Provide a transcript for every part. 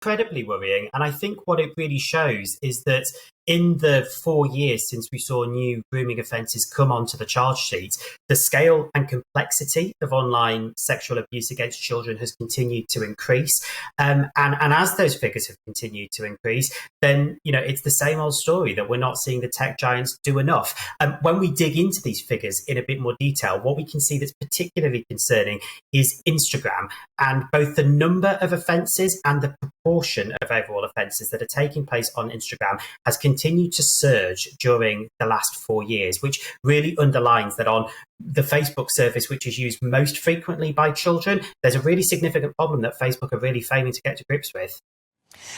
incredibly worrying. And I think what it really shows is that in the 4 years since we saw new grooming offences come onto the charge sheet, the scale and complexity of online sexual abuse against children has continued to increase. And as those figures have continued to increase, then, it's the same old story that we're not seeing the tech giants do enough. When we dig into these figures in a bit more detail, what we can see that's particularly concerning is Instagram, and both the number of offences and the proportion of overall offences that are taking place on Instagram has continued to surge during the last 4 years, which really underlines that on the Facebook service, which is used most frequently by children, there's a really significant problem that Facebook are really failing to get to grips with.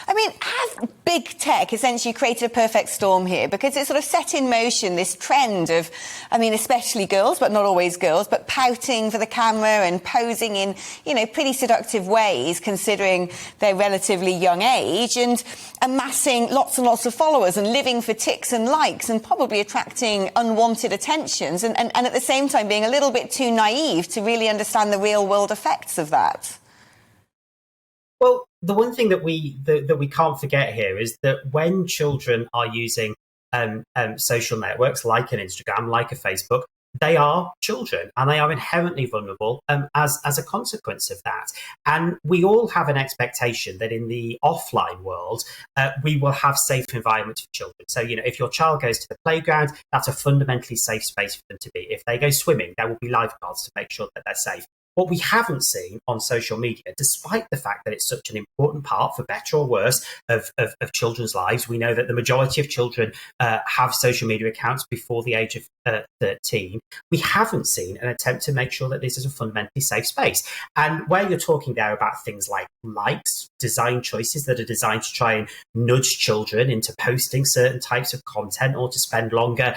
I mean, has big tech essentially created a perfect storm here? Because it sort of set in motion this trend of, especially girls, but not always girls, but pouting for the camera and posing in, pretty seductive ways, considering their relatively young age, and amassing lots and lots of followers and living for ticks and likes and probably attracting unwanted attentions, and at the same time being a little bit too naive to really understand the real world effects of that. Well, the one thing that we can't forget here is that when children are using social networks like an Instagram, like a Facebook, they are children and they are inherently vulnerable as a consequence of that. And we all have an expectation that in the offline world, we will have safe environments for children. So, if your child goes to the playground, that's a fundamentally safe space for them to be. If they go swimming, there will be lifeguards to make sure that they're safe. What we haven't seen on social media, despite the fact that it's such an important part, for better or worse, of children's lives, we know that the majority of children have social media accounts before the age of 13. We haven't seen an attempt to make sure that this is a fundamentally safe space. And where you're talking there about things like likes, design choices that are designed to try and nudge children into posting certain types of content or to spend longer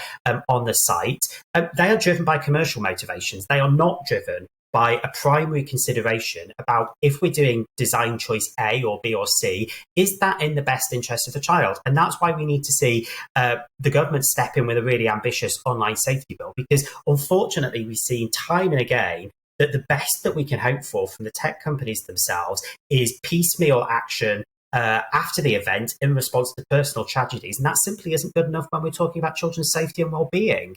on the site, they are driven by commercial motivations. They are not driven by a primary consideration about if we're doing design choice A or B or C, is that in the best interest of the child? And that's why we need to see the government step in with a really ambitious online safety bill, because unfortunately we've seen time and again that the best that we can hope for from the tech companies themselves is piecemeal action after the event in response to personal tragedies. And that simply isn't good enough when we're talking about children's safety and well-being.